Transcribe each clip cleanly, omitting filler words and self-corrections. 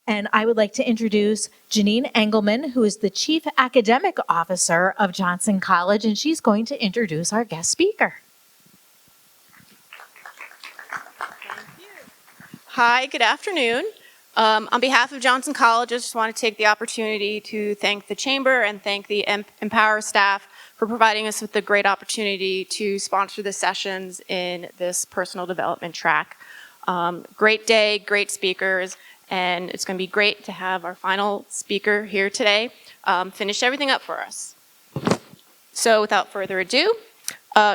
And I would like to introduce Janine Engelman, who is the Chief Academic Officer of Johnson College, and she's going to introduce our guest speaker. Hi, good afternoon. On behalf of Johnson College, I just want to take the opportunity to thank the Chamber and thank the Empower staff for providing us with the great opportunity to sponsor the sessions in this personal development track. Great day, great speakers, and it's going to be great to have our final speaker here today finish everything up for us. So without further ado,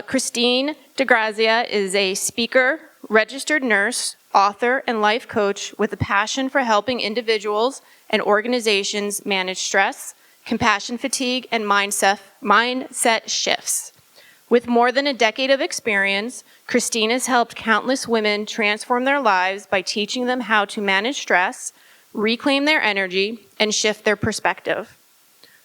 Christine DeGrazia is a speaker, registered nurse, author, and life coach with a passion for helping individuals and organizations manage stress, compassion fatigue, and mindset shifts. With more than a decade of experience, Christine has helped countless women transform their lives by teaching them how to manage stress, reclaim their energy, and shift their perspective.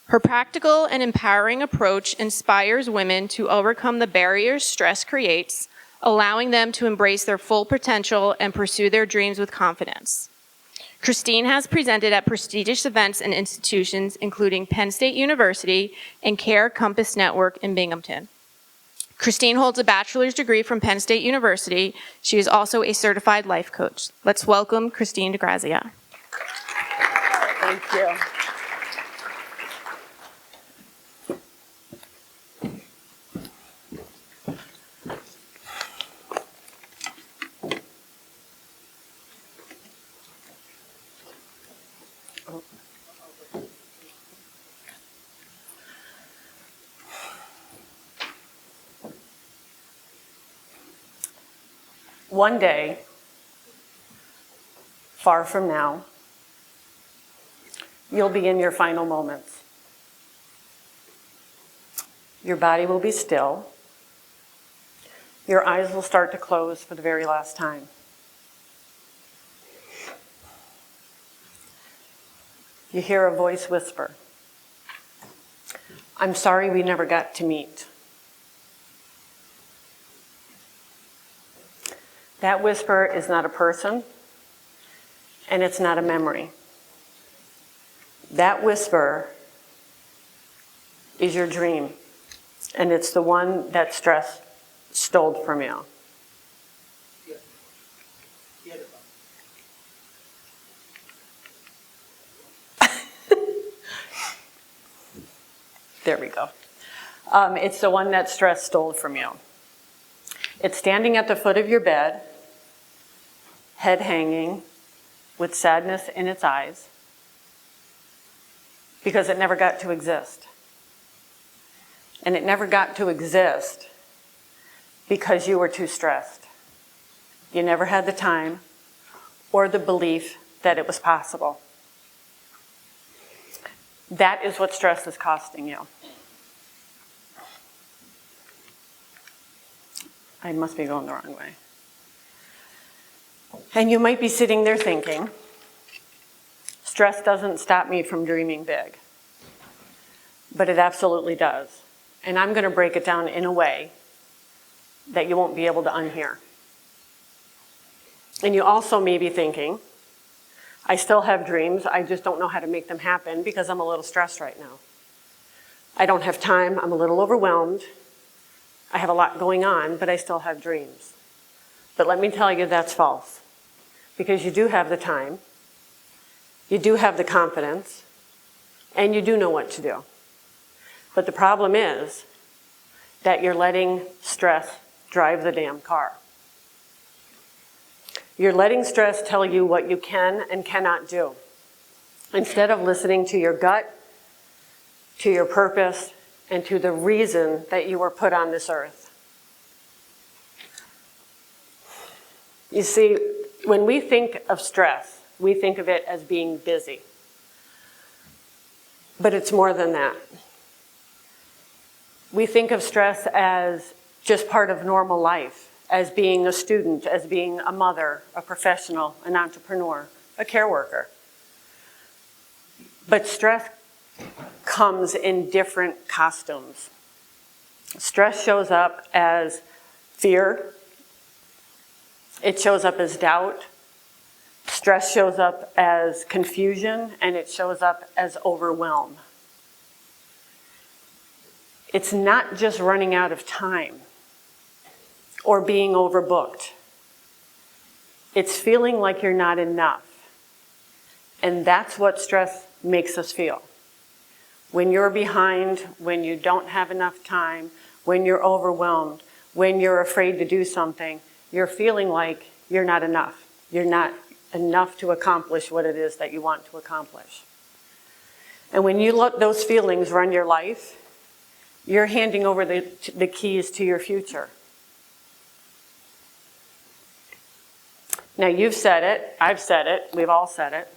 Her practical and empowering approach inspires women to overcome the barriers stress creates, allowing them to embrace their full potential and pursue their dreams with confidence. Christine has presented at prestigious events and institutions, including Penn State University and Care Compass Network in Binghamton. Christine holds a bachelor's degree from Penn State University. She is also a certified life coach. Let's welcome Christine DeGrazia. Thank you. One day, far from now, you'll be in your final moments. Your body will be still. Your eyes will start to close for the very last time. You hear a voice whisper, "I'm sorry we never got to meet." That whisper is not a person, and it's not a memory. That whisper is your dream, and it's the one that stress stole from you. There we go. It's the one that stress stole from you. It's standing at the foot of your bed, head hanging, with sadness in its eyes, because it never got to exist. And it never got to exist because you were too stressed. You never had the time or the belief that it was possible. That is what stress is costing you. I must be going the wrong way. And you might be sitting there thinking, stress doesn't stop me from dreaming big. But it absolutely does. And I'm going to break it down in a way that you won't be able to unhear. And you also may be thinking, I still have dreams, I just don't know how to make them happen because I'm a little stressed right now. I don't have time, I'm a little overwhelmed. I have a lot going on, but I still have dreams. But let me tell you, that's false. Because you do have the time, you do have the confidence, and you do know what to do. But the problem is that you're letting stress drive the damn car. You're letting stress tell you what you can and cannot do, instead of listening to your gut, to your purpose, and to the reason that you were put on this earth. You see, when we think of stress, we think of it as being busy. But it's more than that. We think of stress as just part of normal life, as being a student, as being a mother, a professional, an entrepreneur, a care worker. But stress comes in different costumes. Stress shows up as fear. It shows up as doubt, Stress shows up as confusion, and it shows up as overwhelm. It's not just running out of time or being overbooked. It's feeling like you're not enough. And that's what stress makes us feel. When you're behind, when you don't have enough time, when you're overwhelmed, when you're afraid to do something, you're feeling like you're not enough. You're not enough to accomplish what it is that you want to accomplish. And when you let those feelings run your life, you're handing over the keys to your future. Now, you've said it, I've said it, we've all said it.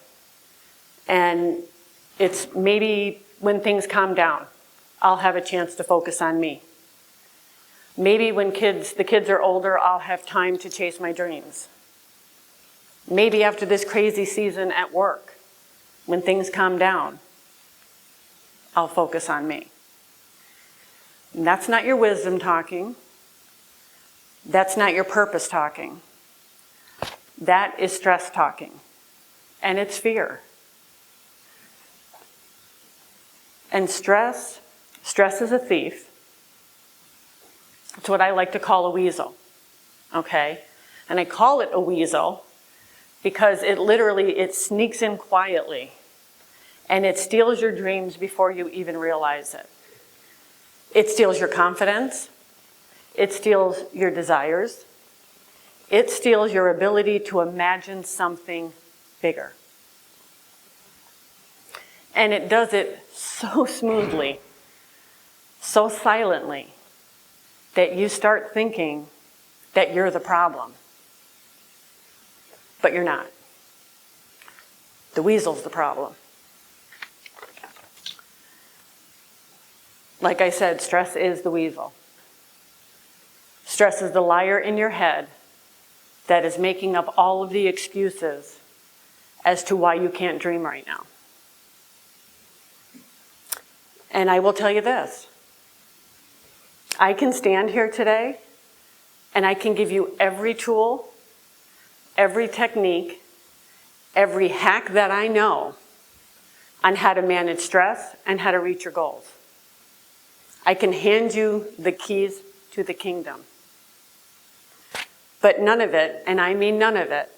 And it's maybe when things calm down, I'll have a chance to focus on me. Maybe when the kids are older, I'll have time to chase my dreams. Maybe after this crazy season at work, when things calm down, I'll focus on me. And that's not your wisdom talking. That's not your purpose talking. That is stress talking. And it's fear. And stress is a thief. It's what I like to call a weasel. Okay? And I call it a weasel because it sneaks in quietly. And it steals your dreams before you even realize it. It steals your confidence. It steals your desires. It steals your ability to imagine something bigger. And it does it so smoothly, so silently, that you start thinking that you're the problem. But you're not. The weasel's the problem. Like I said, stress is the weasel. Stress is the liar in your head that is making up all of the excuses as to why you can't dream right now. And I will tell you this. I can stand here today and I can give you every tool, every technique, every hack that I know on how to manage stress and how to reach your goals. I can hand you the keys to the kingdom. But none of it, and I mean none of it,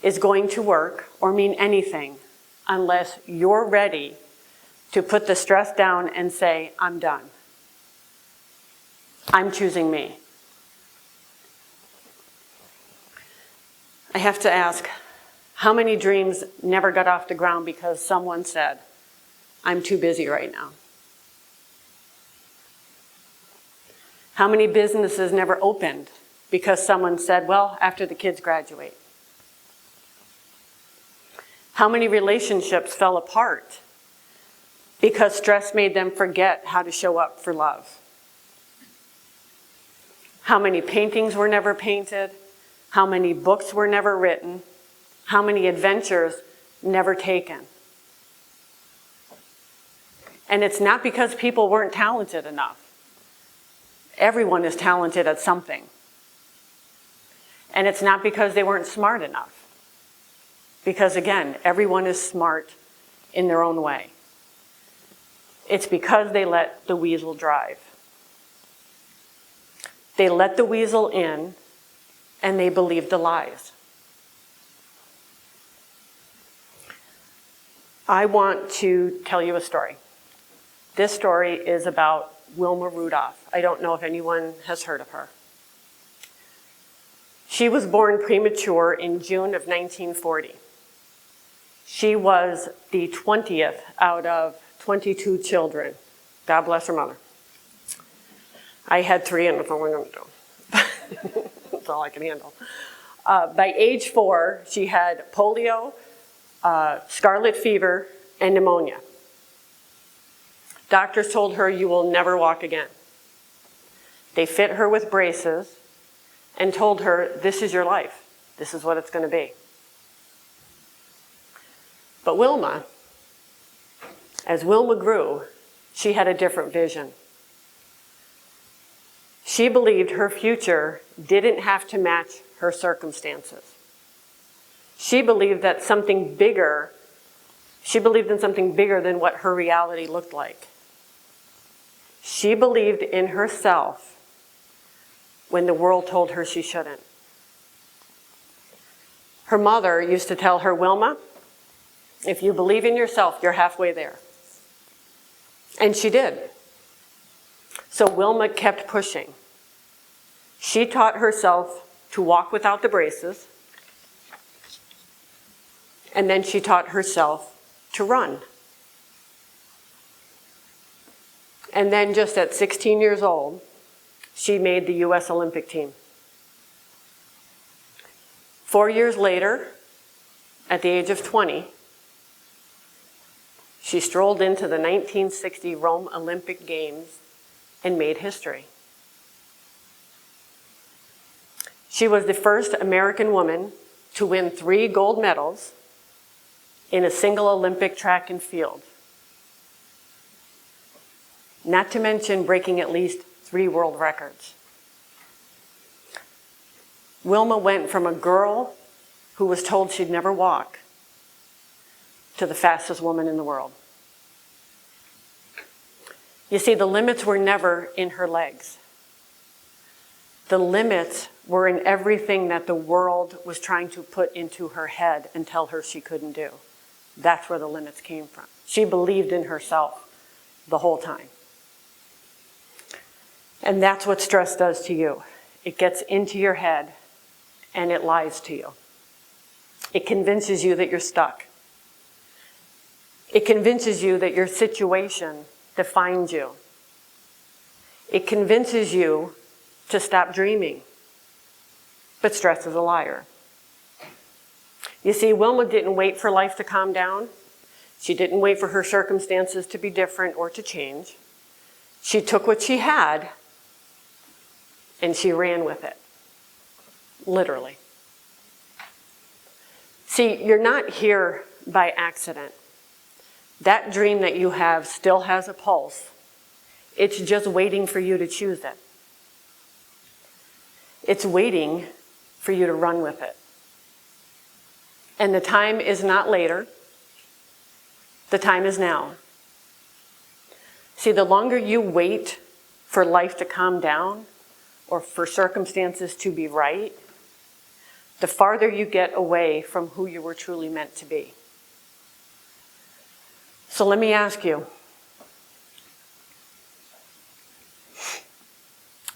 is going to work or mean anything unless you're ready to put the stress down and say, I'm done. I'm choosing me. I have to ask, how many dreams never got off the ground because someone said, I'm too busy right now? How many businesses never opened because someone said, well, after the kids graduate? How many relationships fell apart because stress made them forget how to show up for love? How many paintings were never painted? How many books were never written? How many adventures never taken? And it's not because people weren't talented enough. Everyone is talented at something. And it's not because they weren't smart enough. Because again, everyone is smart in their own way. It's because they let the weasel drive. They let the weasel in and they believed the lies. I want to tell you a story. This story is about Wilma Rudolph. I don't know if anyone has heard of her. She was born premature in June of 1940. She was the 20th out of 22 children. God bless her mother. I had 3 and that's all I'm going to do. That's all I can handle. By age 4, she had polio, scarlet fever, and pneumonia. Doctors told her, you will never walk again. They fit her with braces and told her, this is your life. This is what it's going to be. But Wilma, as Wilma grew, she had a different vision. She believed her future didn't have to match her circumstances. She believed in something bigger than what her reality looked like. She believed in herself when the world told her she shouldn't. Her mother used to tell her, Wilma, if you believe in yourself, you're halfway there. And she did. So Wilma kept pushing. She taught herself to walk without the braces, and then she taught herself to run. And then just at 16 years old, she made the U.S. Olympic team. 4 years later, at the age of 20, she strolled into the 1960 Rome Olympic Games and made history. She was the first American woman to win 3 gold medals in a single Olympic track and field. Not to mention breaking at least 3 world records. Wilma went from a girl who was told she'd never walk to the fastest woman in the world. You see, the limits were never in her legs. The limits were in everything that the world was trying to put into her head and tell her she couldn't do. That's where the limits came from. She believed in herself the whole time. And that's what stress does to you. It gets into your head and it lies to you. It convinces you that you're stuck. It convinces you that your situation defines you. It convinces you to stop dreaming. But stress is a liar. You see, Wilma didn't wait for life to calm down. She didn't wait for her circumstances to be different or to change. She took what she had and she ran with it. Literally. See, you're not here by accident. That dream that you have still has a pulse. It's just waiting for you to choose it. It's waiting for you to run with it. And the time is not later. The time is now. See, the longer you wait for life to calm down or for circumstances to be right, the farther you get away from who you were truly meant to be. So let me ask you,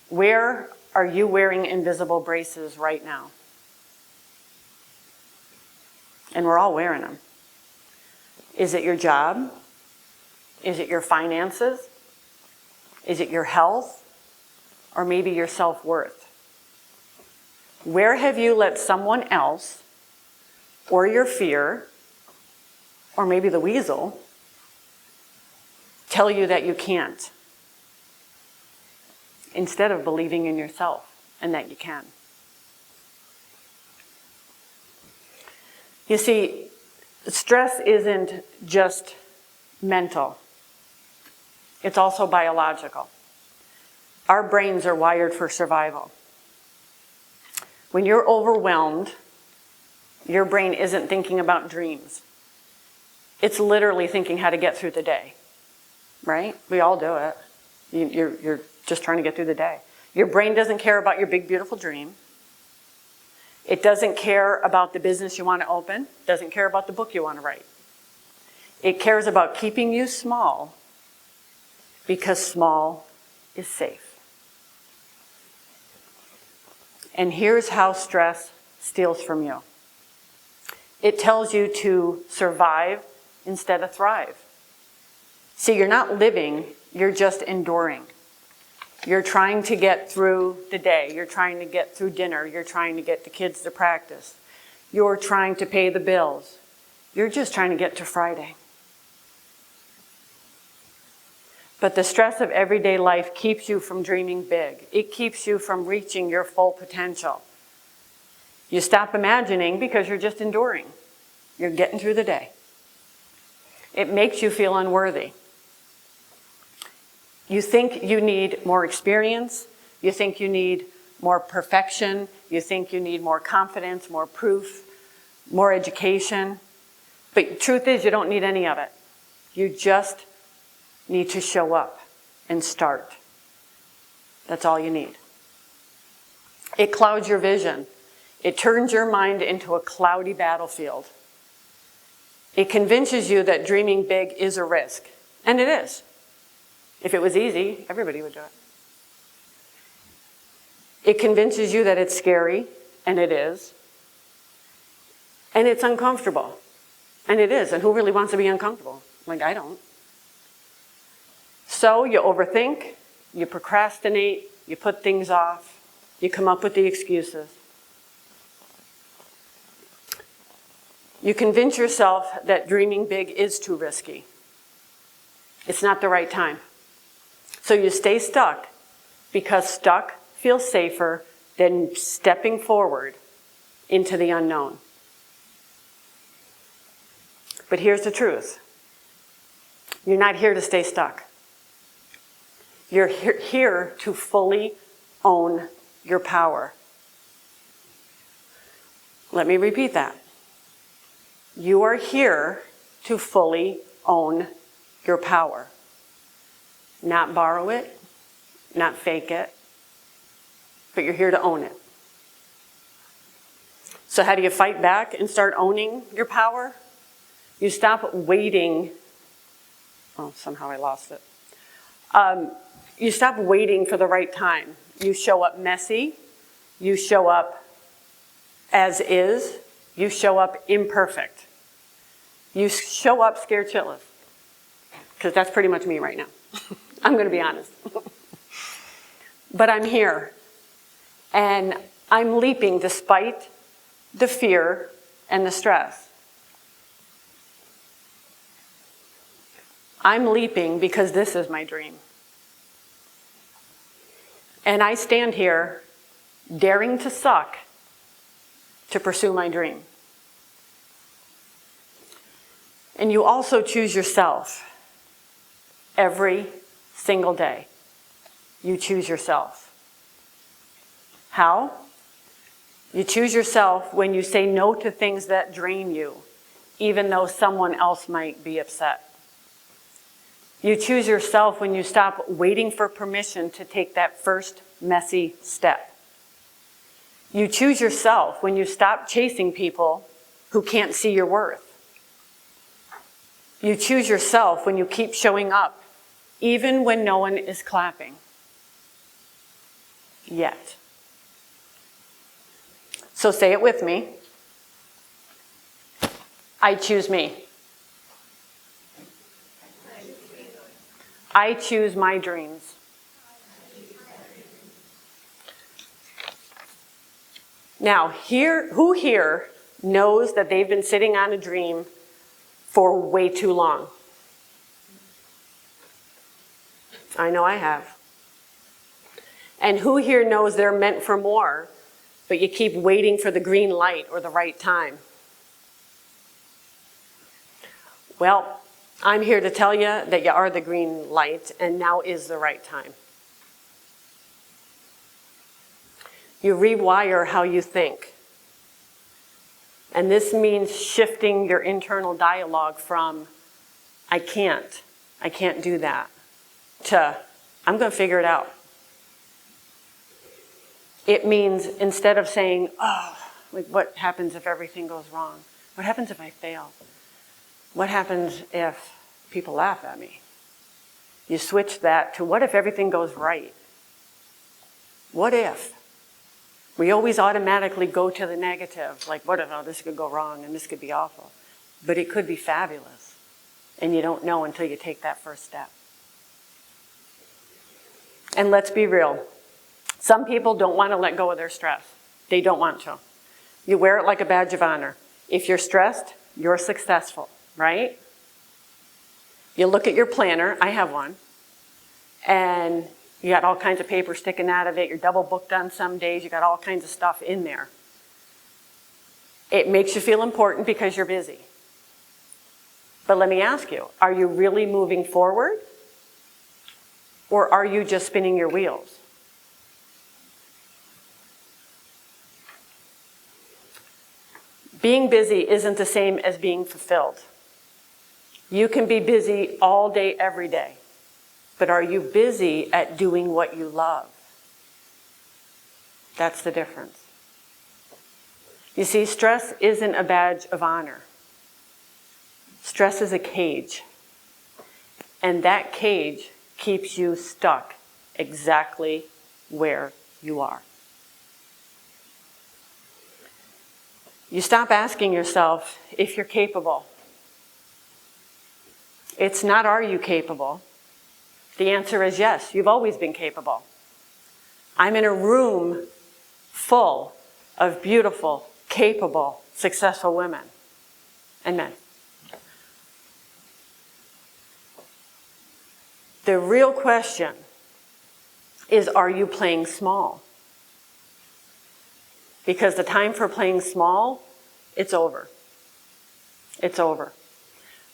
where are you wearing invisible braces right now? And we're all wearing them. Is it your job? Is it your finances? Is it your health? Or maybe your self-worth? Where have you let someone else, or your fear, or maybe the weasel, tell you that you can't, instead of believing in yourself and that you can? You see, stress isn't just mental. It's also biological. Our brains are wired for survival. When you're overwhelmed, your brain isn't thinking about dreams. It's literally thinking how to get through the day, right? We all do it. You're just trying to get through the day. Your brain doesn't care about your big, beautiful dream. It doesn't care about the business you want to open. It doesn't care about the book you want to write. It cares about keeping you small because small is safe. And here's how stress steals from you. It tells you to survive instead of thrive. See, you're not living, you're just enduring. You're trying to get through the day. You're trying to get through dinner. You're trying to get the kids to practice. You're trying to pay the bills. You're just trying to get to Friday. But the stress of everyday life keeps you from dreaming big. It keeps you from reaching your full potential. You stop imagining because you're just enduring. You're getting through the day. It makes you feel unworthy. You think you need more experience. You think you need more perfection. You think you need more confidence, more proof, more education. But truth is, you don't need any of it. You just need to show up and start. That's all you need. It clouds your vision. It turns your mind into a cloudy battlefield. It convinces you that dreaming big is a risk. And it is. If it was easy, everybody would do it. It convinces you that it's scary, and it is. And it's uncomfortable, and it is. And who really wants to be uncomfortable? Like, I don't. So you overthink, you procrastinate, you put things off, you come up with the excuses. You convince yourself that dreaming big is too risky. It's not the right time. So you stay stuck because stuck feels safer than stepping forward into the unknown. But here's the truth. You're not here to stay stuck. You're here to fully own your power. Let me repeat that. You are here to fully own your power. Not borrow it, not fake it, but you're here to own it. So how do you fight back and start owning your power? You stop waiting. Oh, somehow I lost it. You stop waiting for the right time. You show up messy. You show up as is. You show up imperfect. You show up scared shitless. Because that's pretty much me right now. I'm going to be honest. But I'm here. And I'm leaping despite the fear and the stress. I'm leaping because this is my dream. And I stand here daring to suck to pursue my dream. And you also choose yourself every single day. You choose yourself. How? You choose yourself when you say no to things that drain you, even though someone else might be upset. You choose yourself when you stop waiting for permission to take that first messy step. You choose yourself when you stop chasing people who can't see your worth. You choose yourself when you keep showing up, even when no one is clapping. Yet. So say it with me. I choose me. I choose my dreams. Now, who here knows that they've been sitting on a dream for way too long? I know I have. And who here knows they're meant for more, but you keep waiting for the green light or the right time? Well, I'm here to tell you that you are the green light, and now is the right time. You rewire how you think. And this means shifting your internal dialogue from, I can't do that, to, I'm going to figure it out. It means instead of saying, oh, like what happens if everything goes wrong? What happens if I fail? What happens if people laugh at me? You switch that to what if everything goes right? What if? We always automatically go to the negative, like what if, oh, this could go wrong and this could be awful. But it could be fabulous. And you don't know until you take that first step. And let's be real. Some people don't want to let go of their stress. They don't want to. You wear it like a badge of honor. If you're stressed, you're successful, right? You look at your planner, I have one, and you got all kinds of paper sticking out of it, you're double booked on some days, you got all kinds of stuff in there. It makes you feel important because you're busy. But let me ask you, are you really moving forward? Or are you just spinning your wheels? Being busy isn't the same as being fulfilled. You can be busy all day, every day, but are you busy at doing what you love? That's the difference. You see, stress isn't a badge of honor. Stress is a cage. And that cage keeps you stuck exactly where you are. You stop asking yourself if you're capable. It's not, are you capable? The answer is yes, you've always been capable. I'm in a room full of beautiful, capable, successful women and men. The real question is, are you playing small? Because the time for playing small, it's over. It's over.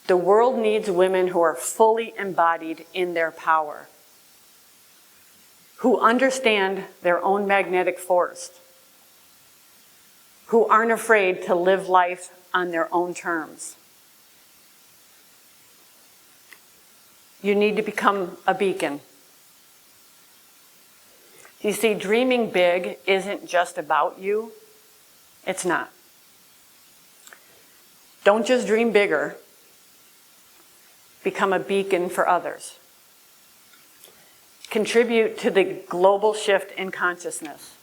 The world needs women who are fully embodied in their power, who understand their own magnetic force, who aren't afraid to live life on their own terms. You need to become a beacon. You see, dreaming big isn't just about you. It's not. Don't just dream bigger. Become a beacon for others. Contribute to the global shift in consciousness.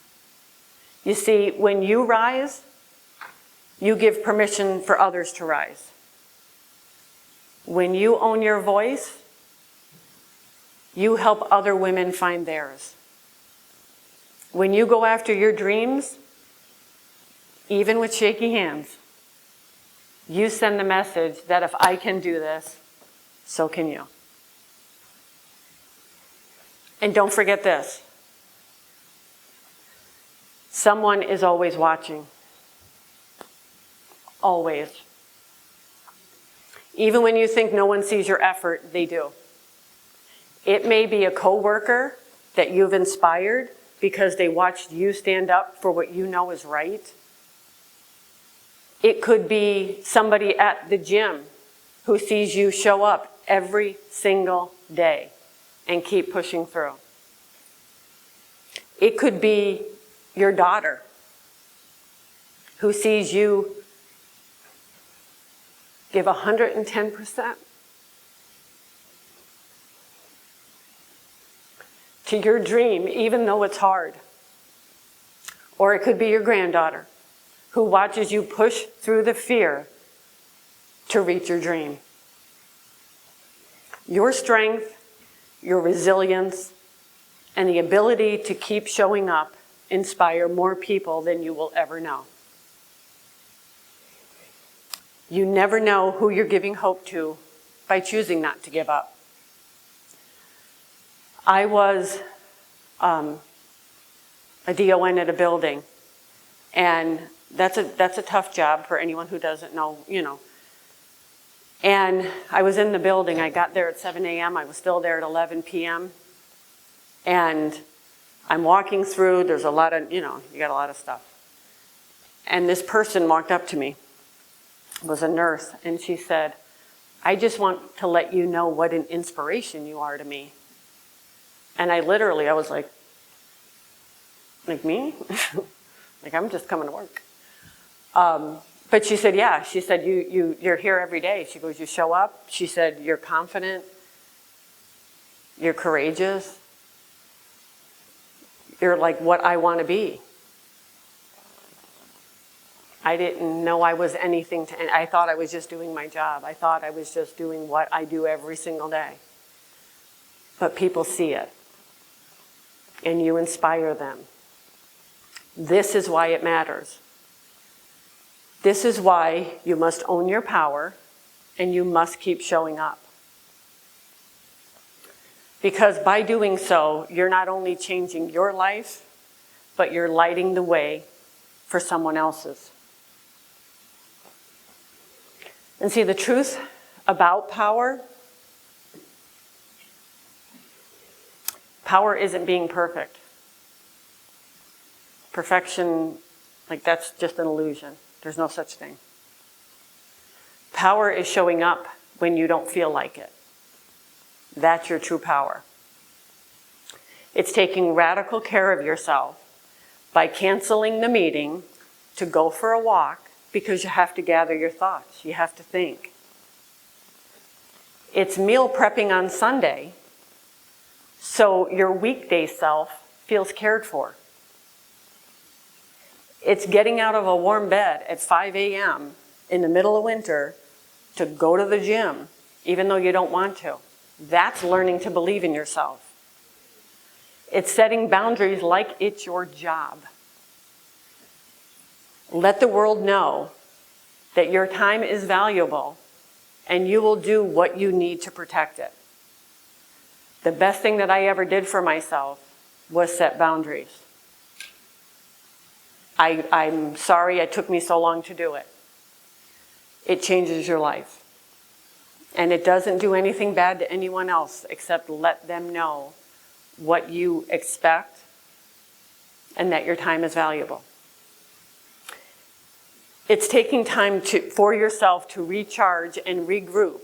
You see, when you rise, you give permission for others to rise. When you own your voice, you help other women find theirs. When you go after your dreams, even with shaky hands, you send the message that if I can do this, so can you. And don't forget this. Someone is always watching. Always. Even when you think no one sees your effort, they do. It may be a coworker that you've inspired because they watched you stand up for what you know is right. It could be somebody at the gym who sees you show up every single day and keep pushing through. It could be your daughter who sees you give 110% to your dream, even though it's hard. Or it could be your granddaughter who watches you push through the fear to reach your dream. Your strength, your resilience, and the ability to keep showing up inspire more people than you will ever know. You never know who you're giving hope to by choosing not to give up. I was a DON at a building, and that's a tough job for anyone who doesn't know, you know. And I was in the building. I got there at 7 a.m. I was still there at 11 p.m. And I'm walking through. There's a lot of, you got a lot of stuff. And this person walked up to me. It was a nurse, and she said, "I just want to let you know what an inspiration you are to me." And I was like me? Like, I'm just coming to work. But she said, yeah. She said, you're here every day. She goes, you show up. She said, you're confident. You're courageous. You're like what I want to be. I didn't know I was anything to, I thought I was just doing my job. I thought I was just doing what I do every single day. But people see it. And you inspire them. This is why it matters. This is why you must own your power and you must keep showing up. Because by doing so, you're not only changing your life, but you're lighting the way for someone else's. And see, the truth about power isn't being perfect. Perfection, like, that's just an illusion. There's no such thing. Power is showing up when you don't feel like it. That's your true power. It's taking radical care of yourself by canceling the meeting to go for a walk because you have to gather your thoughts. You have to think. It's meal prepping on Sunday so your weekday self feels cared for. It's getting out of a warm bed at 5 a.m. in the middle of winter to go to the gym, even though you don't want to. That's learning to believe in yourself. It's setting boundaries like it's your job. Let the world know that your time is valuable and you will do what you need to protect it. The best thing that I ever did for myself was set boundaries. I'm sorry it took me so long to do it. It changes your life. And it doesn't do anything bad to anyone else except let them know what you expect and that your time is valuable. It's taking time for yourself to recharge and regroup,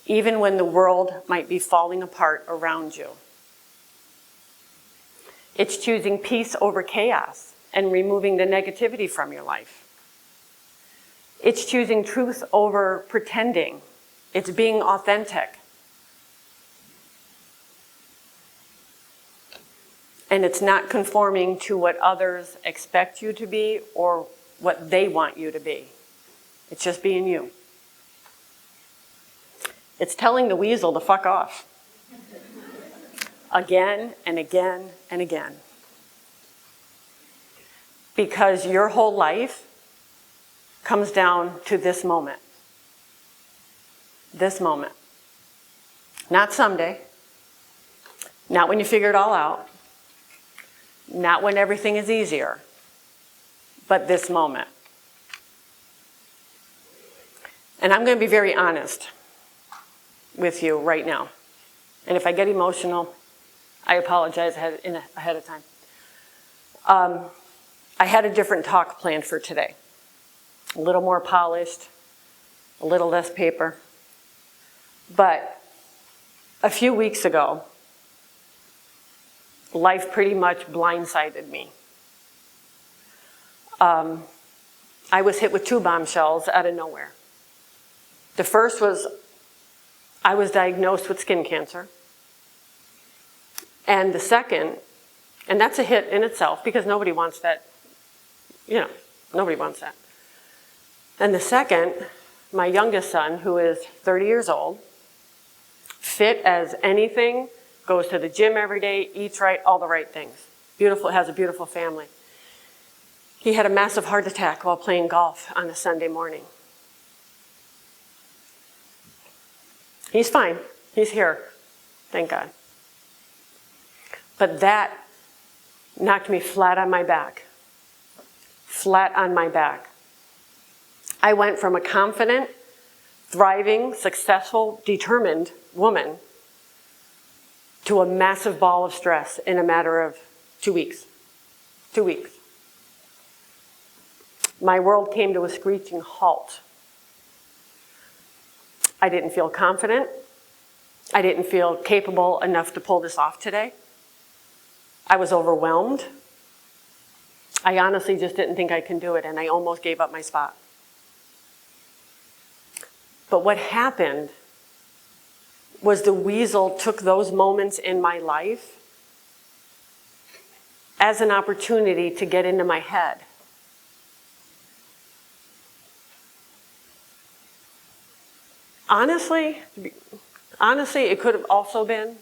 even when the world might be falling apart around you. It's choosing peace over chaos and removing the negativity from your life. It's choosing truth over pretending. It's being authentic. And it's not conforming to what others expect you to be or what they want you to be. It's just being you. It's telling the weasel to fuck off. Again and again and again. Because your whole life comes down to this moment. This moment. Not someday. Not when you figure it all out. Not when everything is easier. But this moment. And I'm going to be very honest with you right now. And if I get emotional, I apologize ahead of time. I had a different talk planned for today. A little more polished, a little less paper. But a few weeks ago, life pretty much blindsided me. I was hit with 2 bombshells out of nowhere. The first was I was diagnosed with skin cancer. And the second, and that's a hit in itself because nobody wants that, nobody wants that. And the second, my youngest son, who is 30 years old, fit as anything, goes to the gym every day, eats right, all the right things. Beautiful, has a beautiful family. He had a massive heart attack while playing golf on a Sunday morning. He's fine. He's here. Thank God. But that knocked me flat on my back. Flat on my back. I went from a confident, thriving, successful, determined woman to a massive ball of stress in a matter of 2 weeks. 2 weeks. My world came to a screeching halt. I didn't feel confident. I didn't feel capable enough to pull this off today. I was overwhelmed. I honestly just didn't think I can do it, and I almost gave up my spot. But what happened was the weasel took those moments in my life as an opportunity to get into my head. Honestly, it could have also been,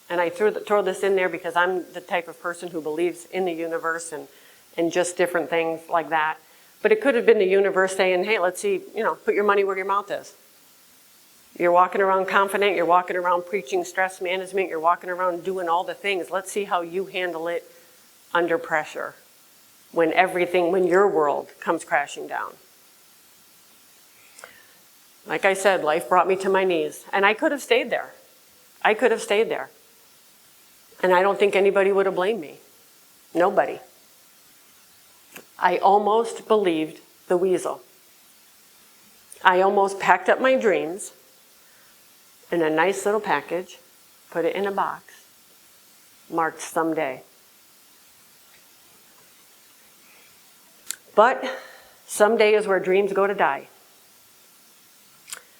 and I throw this in there because I'm the type of person who believes in the universe and just different things like that. But it could have been the universe saying, hey, let's see, put your money where your mouth is. You're walking around confident, you're walking around preaching stress management, you're walking around doing all the things. Let's see how you handle it under pressure when your world comes crashing down. Like I said, life brought me to my knees, and I could have stayed there. I could have stayed there. And I don't think anybody would have blamed me. Nobody. I almost believed the Weasel. I almost packed up my dreams in a nice little package, put it in a box, marked someday. But someday is where dreams go to die.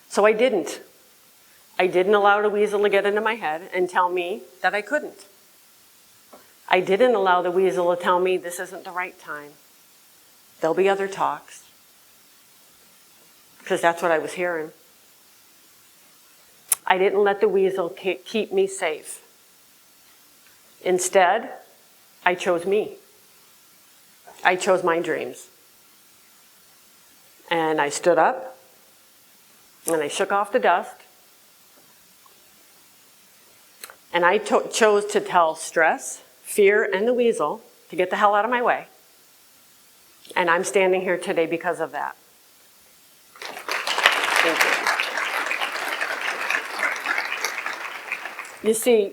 So I didn't. I didn't allow the Weasel to get into my head and tell me that I couldn't. I didn't allow the Weasel to tell me this isn't the right time. There'll be other talks. Because that's what I was hearing. I didn't let the Weasel keep me safe. Instead, I chose me. I chose my dreams. And I stood up, and I shook off the dust, and I chose to tell stress, fear, and the Weasel to get the hell out of my way. And I'm standing here today because of that. Thank you. You see,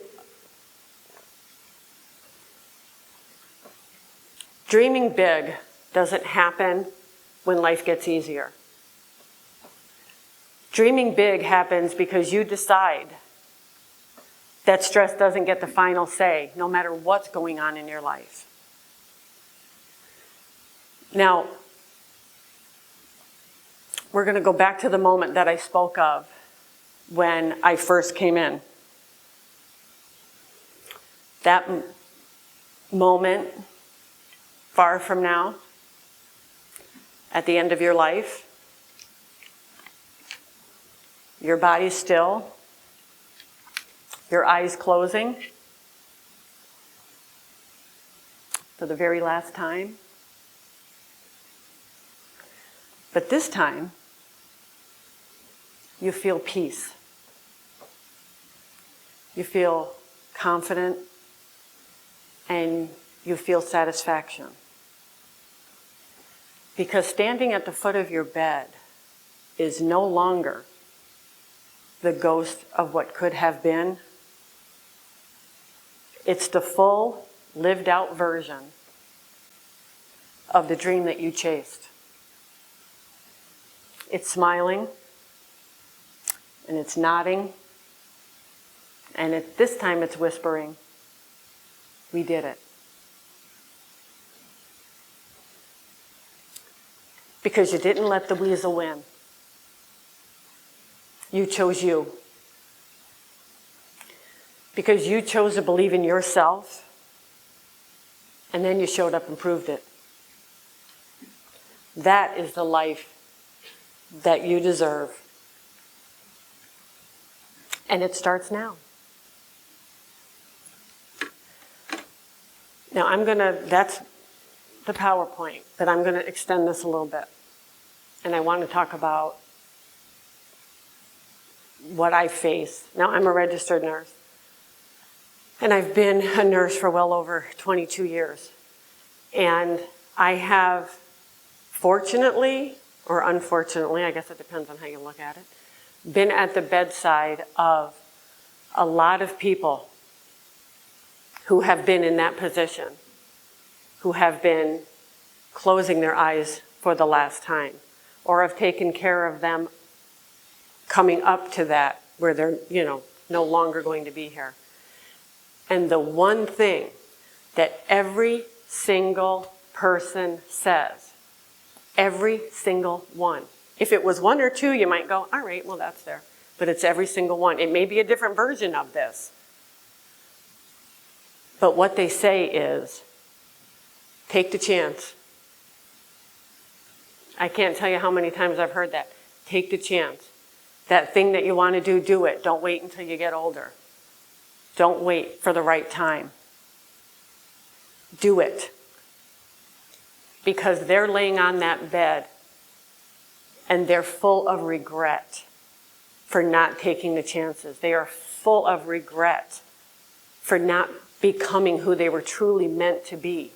dreaming big doesn't happen when life gets easier. Dreaming big happens because you decide that stress doesn't get the final say, no matter what's going on in your life. Now, we're going to go back to the moment that I spoke of when I first came in. That moment, far from now, at the end of your life, your body's still, your eyes closing for the very last time. But this time, you feel peace. You feel confident, and you feel satisfaction. Because standing at the foot of your bed is no longer the ghost of what could have been. It's the full, lived out version of the dream that you chased. It's smiling, and it's nodding, and this time it's whispering, "We did it." Because you didn't let the Weasel win. You chose you. Because you chose to believe in yourself, and then you showed up and proved it. That is the life that you deserve. And it starts now. Now that's the PowerPoint, but I'm going to extend this a little bit. And I want to talk about what I face. Now, I'm a registered nurse. And I've been a nurse for well over 22 years. And I have, fortunately, or unfortunately, I guess it depends on how you look at it, been at the bedside of a lot of people who have been in that position, who have been closing their eyes for the last time, or have taken care of them coming up to that where they're, no longer going to be here. And the one thing that every single person says, every single one, if it was one or two, you might go, all right, well, that's there. But it's every single one. It may be a different version of this. But what they say is, take the chance. I can't tell you how many times I've heard that. Take the chance. That thing that you want to do, do it. Don't wait until you get older. Don't wait for the right time. Do it. Because they're laying on that bed and they're full of regret for not taking the chances. They are full of regret for not becoming who they were truly meant to be.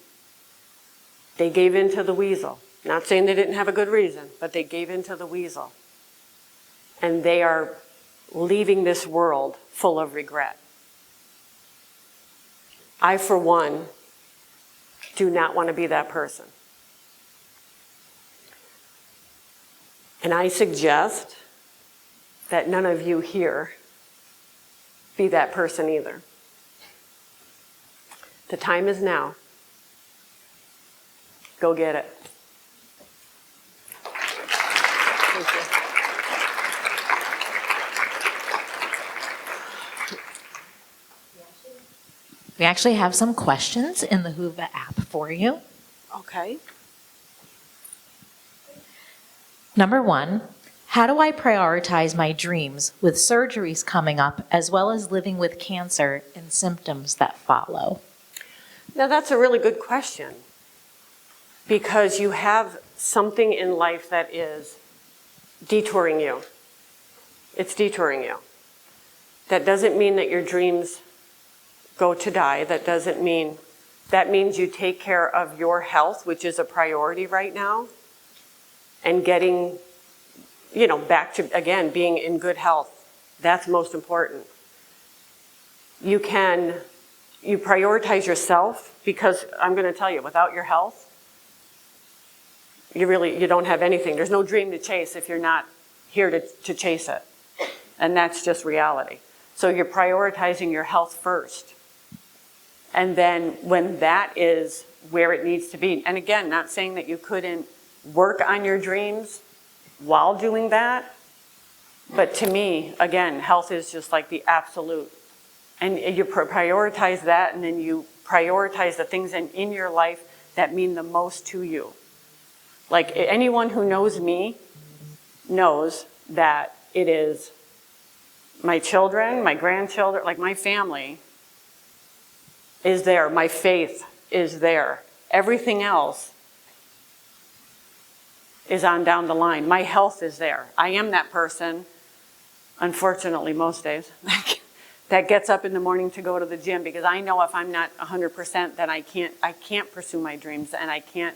They gave in to the Weasel. Not saying they didn't have a good reason, but they gave in to the Weasel. And they are leaving this world full of regret. I, for one, do not want to be that person. And I suggest that none of you here be that person either. The time is now. Go get it. Thank you. We actually have some questions in the Whova app for you. Okay. Number 1, how do I prioritize my dreams with surgeries coming up as well as living with cancer and symptoms that follow? Now that's a really good question, because you have something in life that is detouring you. It's detouring you. That doesn't mean that your dreams go to die. That means you take care of your health, which is a priority right now, and getting, back to, again, being in good health. That's most important. You prioritize yourself, because I'm going to tell you, without your health, you don't have anything. There's no dream to chase if you're not here to chase it. And that's just reality. So you're prioritizing your health first. And then when that is where it needs to be, and again, not saying that you couldn't work on your dreams while doing that, but to me, again, health is just like the absolute. And you prioritize that, and then you prioritize the things in your life that mean the most to you. Like anyone who knows me knows that it is my children, my grandchildren, like my family is there. My faith is there. Everything else is on down the line. My health is there. I am that person, unfortunately, most days, that gets up in the morning to go to the gym, because I know if I'm not 100%, then I can't pursue my dreams, and I can't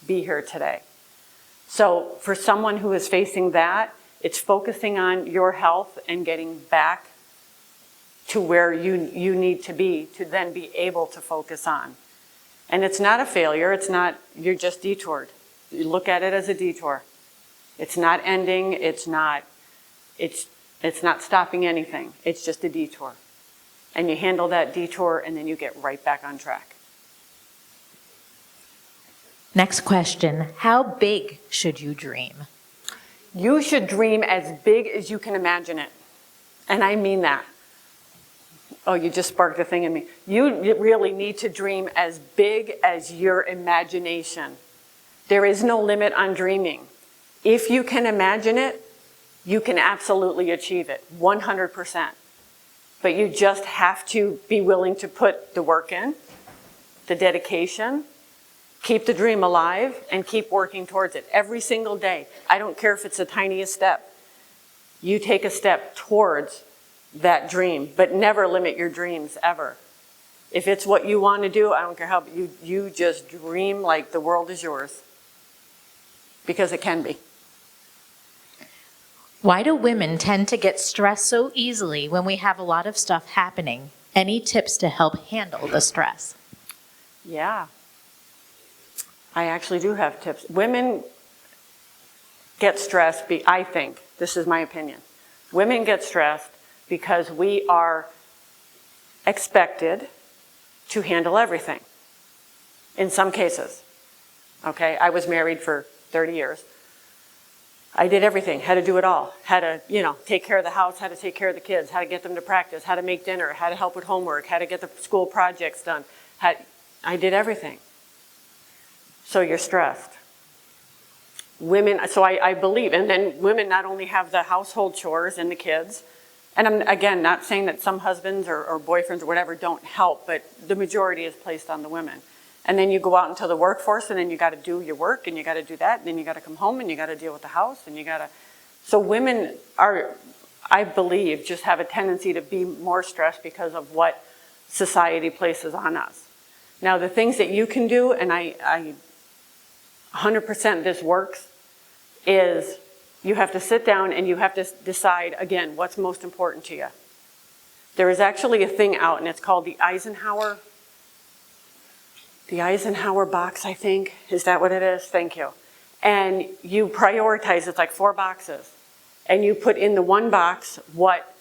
be here today. So for someone who is facing that, it's focusing on your health and getting back to where you need to be to then be able to focus on. And it's not a failure. You're just detoured. You look at it as a detour. It's not ending. It's not stopping anything. It's just a detour. And you handle that detour, and then you get right back on track. Next question, how big should you dream? You should dream as big as you can imagine it. And I mean that. Oh, you just sparked a thing in me. You really need to dream as big as your imagination. There is no limit on dreaming. If you can imagine it, you can absolutely achieve it, 100%. But you just have to be willing to put the work in, the dedication, keep the dream alive, and keep working towards it every single day. I don't care if it's the tiniest step. You take a step towards that dream, but never limit your dreams, ever. If it's what you want to do, I don't care how, you just dream like the world is yours. Because it can be. Why do women tend to get stressed so easily when we have a lot of stuff happening? Any tips to help handle the stress? Yeah. I actually do have tips. Women get stressed, I think, this is my opinion. Women get stressed because we are expected to handle everything. In some cases. Okay, I was married for 30 years. I did everything, had to do it all. Had to, take care of the house, had to take care of the kids, had to get them to practice, had to make dinner, had to help with homework, had to get the school projects done. I did everything. So you're stressed. Women, so I believe, and then women not only have the household chores and the kids, and I'm, again, not saying that some husbands or boyfriends or whatever don't help, but the majority is placed on the women. And then you go out into the workforce, and then you got to do your work, and you got to do that, and then you got to come home, and you got to deal with the house, and you got to. So women are, I believe, just have a tendency to be more stressed because of what society places on us. Now, the things that you can do, and I 100% this works, is you have to sit down and you have to decide, again, what's most important to you. There is actually a thing out, and it's called the Eisenhower box, I think. Is that what it is? Thank you. and you prioritize, it's like 4 boxes. And you put in the one box what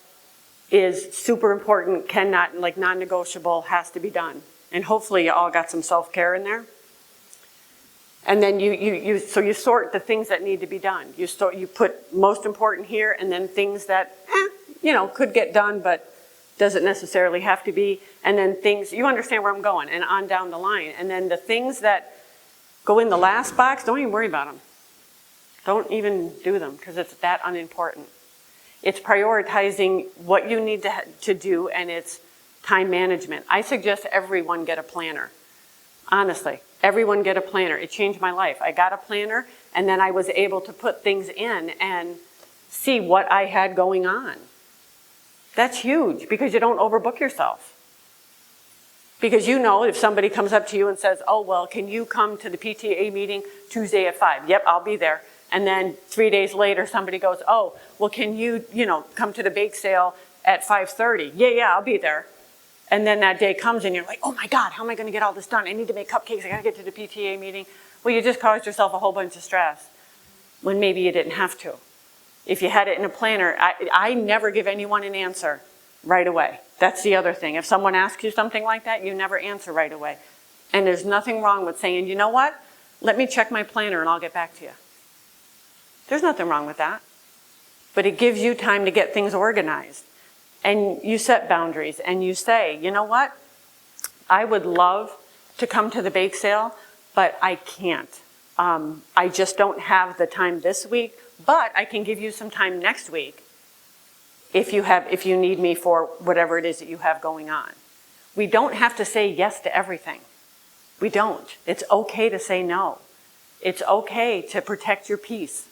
is super important, cannot, like non-negotiable, has to be done. And hopefully you all got some self-care in there. And then so you sort the things that need to be done. You put most important here, and then things that, could get done, but doesn't necessarily have to be. And then things, you understand where I'm going, and on down the line. And then the things that go in the last box, don't even worry about them. Don't even do them, because it's that unimportant. It's prioritizing what you need to do, and it's time management. I suggest everyone get a planner. Honestly, everyone get a planner. It changed my life. I got a planner, and then I was able to put things in and see what I had going on. That's huge, because you don't overbook yourself. Because if somebody comes up to you and says, oh, well, can you come to the PTA meeting Tuesday at 5? Yep, I'll be there. And then 3 days later, somebody goes, oh, well, can you, come to the bake sale at 5:30? Yeah, I'll be there. And then that day comes and you're like, oh my God, how am I going to get all this done? I need to make cupcakes. I got to get to the PTA meeting. Well, you just caused yourself a whole bunch of stress when maybe you didn't have to. If you had it in a planner, I never give anyone an answer right away. That's the other thing. If someone asks you something like that, you never answer right away. And there's nothing wrong with saying, you know what? Let me check my planner and I'll get back to you. There's nothing wrong with that. But it gives you time to get things organized. And you set boundaries and you say, you know what? I would love to come to the bake sale, but I can't. I just don't have the time this week, but I can give you some time next week if you need me for whatever it is that you have going on. We don't have to say yes to everything. We don't. It's okay to say no. It's okay to protect your peace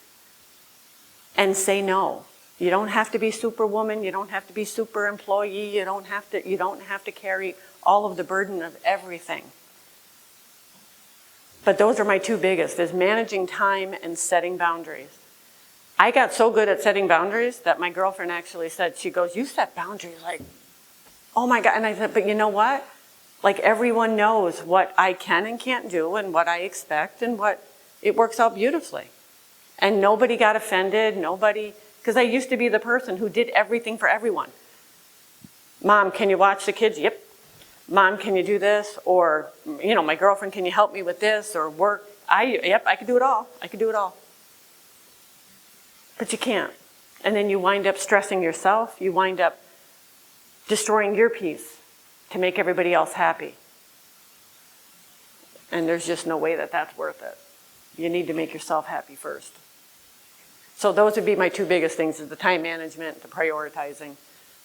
and say no. You don't have to be superwoman. You don't have to be super employee. You don't have to carry all of the burden of everything. But those are my two biggest, is managing time and setting boundaries. I got so good at setting boundaries that my girlfriend actually said, she goes, you set boundaries like, oh my God. And I said, but you know what? Like, everyone knows what I can and can't do and what I expect, and it works out beautifully. And nobody got offended, because I used to be the person who did everything for everyone. Mom, can you watch the kids? Yep. Mom, can you do this? Or, my girlfriend, can you help me with this? Or work? Yep, I could do it all. I could do it all. But you can't. And then you wind up stressing yourself. You wind up destroying your peace to make everybody else happy. And there's just no way that that's worth it. You need to make yourself happy first. So those would be my two biggest things, is the time management, the prioritizing,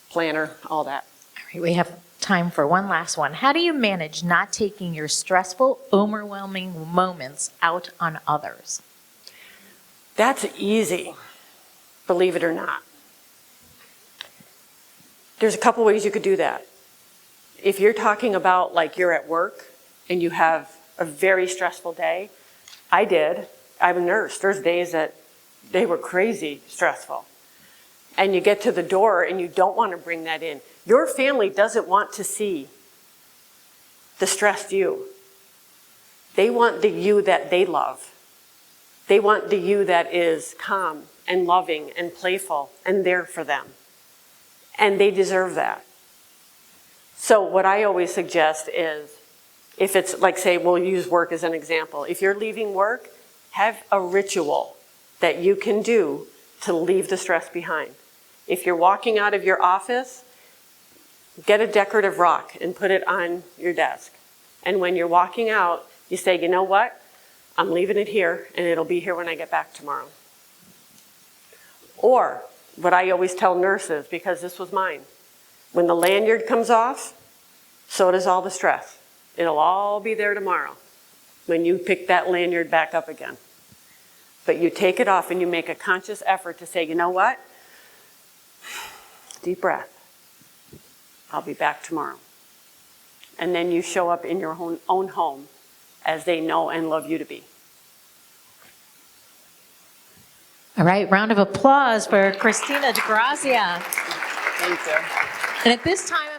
planner, all that. All right, we have time for one last one. How do you manage not taking your stressful, overwhelming moments out on others? That's easy, believe it or not. There's a couple ways you could do that. If you're talking about, like, you're at work and you have a very stressful day, I'm a nurse. There's days that they were crazy stressful. And you get to the door and you don't want to bring that in. Your family doesn't want to see the stressed you. They want the you that they love. They want the you that is calm and loving and playful and there for them. And they deserve that. So what I always suggest is, if it's like, say, we'll use work as an example. If you're leaving work, have a ritual that you can do to leave the stress behind. If you're walking out of your office, get a decorative rock and put it on your desk. And when you're walking out, you say, you know what? I'm leaving it here, and it'll be here when I get back tomorrow. Or, what I always tell nurses, because this was mine, when the lanyard comes off, so does all the stress. It'll all be there tomorrow when you pick that lanyard back up again. But you take it off and you make a conscious effort to say, you know what? Deep breath. I'll be back tomorrow. And then you show up in your own home as they know and love you to be. All right, round of applause for Christina DeGrazia. Thank you. And at this time,